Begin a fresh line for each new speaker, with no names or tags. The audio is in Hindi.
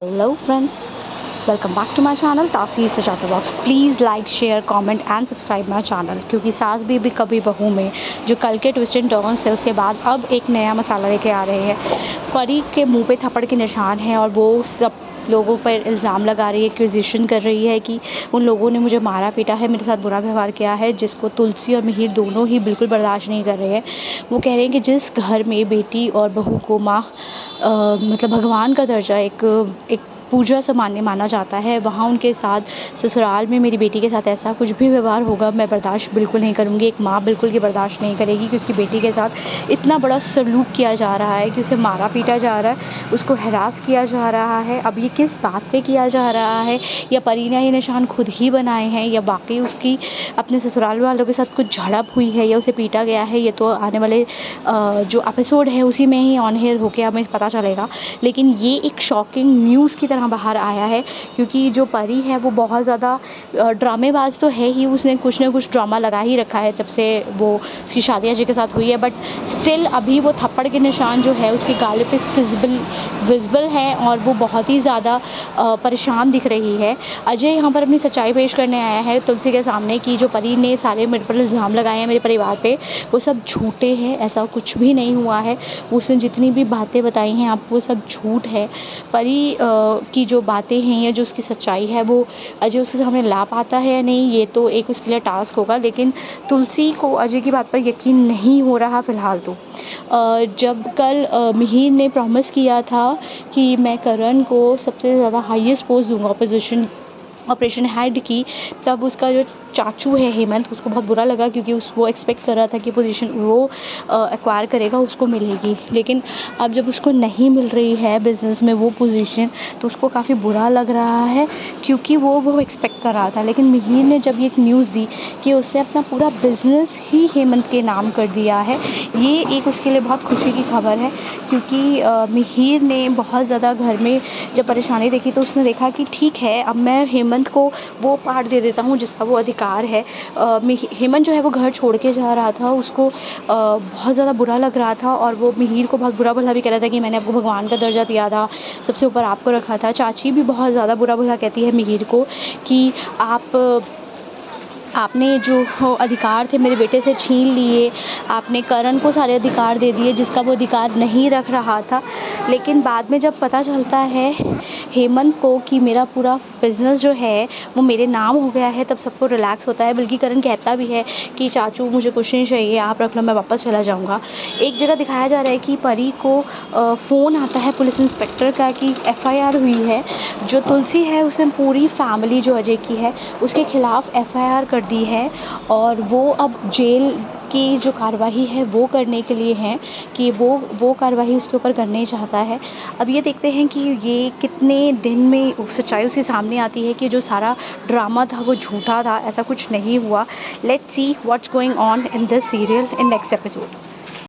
Hello friends, welcome back to my channel तासी से charter box. Please like share comment and subscribe my channel, क्योंकि सास भी कभी बहू में जो कल के ट्विस्ट एंड टर्न्स है उसके बाद अब एक नया मसाला लेके आ रहे हैं। परी के मुंह पे थप्पड़ के निशान हैं और वो सब लोगों पर इल्ज़ाम लगा रही है, एक्यूजेशन कर रही है कि उन लोगों ने मुझे मारा पीटा है, मेरे साथ बुरा व्यवहार किया है, जिसको तुलसी और मिहिर दोनों ही बिल्कुल बर्दाश्त नहीं कर रहे हैं। वो कह रहे हैं कि जिस घर में बेटी और बहू को माँ मतलब भगवान का दर्जा एक पूजा सामान्य माना जाता है, वहाँ उनके साथ ससुराल में मेरी बेटी के साथ ऐसा कुछ भी व्यवहार होगा मैं बर्दाश्त बिल्कुल नहीं करूँगी। एक माँ बिल्कुल भी बर्दाश्त नहीं करेगी कि उसकी बेटी के साथ इतना बड़ा सलूक किया जा रहा है, कि उसे मारा पीटा जा रहा है, उसको हरास किया जा रहा है। अब ये किस बात पे किया जा रहा है, या परी ने ये निशान खुद ही बनाए हैं, या बाकी उसकी अपने ससुराल वालों के साथ कुछ झड़प हुई है, या उसे पीटा गया है, ये तो आने वाले जो एपिसोड है उसी में ही ऑन एयर होकर हमें पता चलेगा। लेकिन ये एक शॉकिंग न्यूज़ की तरह बाहर आया है, क्योंकि जो परी है वो बहुत ज़्यादा ड्रामेबाज तो है ही, उसने कुछ ना कुछ ड्रामा लगा ही रखा है जब से वो उसकी शादी अजय के साथ हुई है। बट स्टिल अभी वो थप्पड़ के निशान जो है उसके गाले पे विजिबल है और वो बहुत ही ज़्यादा परेशान दिख रही है। अजय यहाँ पर अपनी सच्चाई पेश करने आया है तुलसी के सामने कि जो परी ने सारे मेरे पर इल्ज़ाम लगाए हैं मेरे परिवार पे, वो सब झूठे हैं, ऐसा कुछ भी नहीं हुआ है। उसने जितनी भी बातें बताई हैं आपको वो सब झूठ है। परी की जो बातें हैं या जो उसकी सच्चाई है वो अजय उसके सामने ला पाता है या नहीं, ये तो एक उसके लिए टास्क होगा। लेकिन तुलसी को अजय की बात पर यकीन नहीं हो रहा फ़िलहाल तो। जब कल मिहिर ने प्रॉमिस किया था कि मैं करण को सबसे ज़्यादा हाईएस्ट पोस्ट दूंगा ऑपरेशन हेड की, तब उसका जो चाचू है हेमंत, उसको बहुत बुरा लगा, क्योंकि वो एक्सपेक्ट कर रहा था कि पोजीशन वो एक्वायर करेगा उसको मिलेगी। लेकिन अब जब उसको नहीं मिल रही है बिज़नेस में वो पोजीशन, तो उसको काफ़ी बुरा लग रहा है, क्योंकि वो एक्सपेक्ट कर रहा था। लेकिन मिहिर ने जब ये न्यूज़ दी कि उसने अपना पूरा बिज़नेस ही हेमंत के नाम कर दिया है, ये एक उसके लिए बहुत खुशी की खबर है। क्योंकि मिहिर ने बहुत ज़्यादा घर में जब परेशानी देखी तो उसने देखा कि ठीक है, अब मैं हेमंत को वो पार्ट दे देता हूँ जिसका वो अधिकार है। हेमंत जो है वो घर छोड़ के जा रहा था, उसको बहुत ज़्यादा बुरा लग रहा था, और वो मिहिर को बहुत बुरा भला भी कह रहा था कि मैंने आपको भगवान का दर्जा दिया था, सबसे ऊपर आपको रखा था। चाची भी बहुत ज़्यादा बुरा भला कहती है मिहिर को कि आपने जो अधिकार थे मेरे बेटे से छीन लिए, आपने करण को सारे अधिकार दे दिए जिसका वो अधिकार नहीं रख रहा था। लेकिन बाद में जब पता चलता है हेमंत को कि मेरा पूरा बिज़नेस जो है वो मेरे नाम हो गया है, तब सबको रिलैक्स होता है। बल्कि करण कहता भी है कि चाचू मुझे कुछ नहीं चाहिए, आप रख लो, मैं वापस चला जाऊँगा। एक जगह दिखाया जा रहा है कि परी को फ़ोन आता है पुलिस इंस्पेक्टर का कि FIR हुई है। जो तुलसी है उसने पूरी फैमिली जो अजय की है उसके खिलाफ़ FIR कर दी है, और वो अब जेल की जो कार्रवाई है वो करने के लिए है, कि वो कार्रवाई उसके ऊपर करने चाहता है। अब ये देखते हैं कि ये कितने दिन में सच्चाई उसके सामने आती है कि जो सारा ड्रामा था वो झूठा था, ऐसा कुछ नहीं हुआ। Let's see what's going on in this serial in next episode.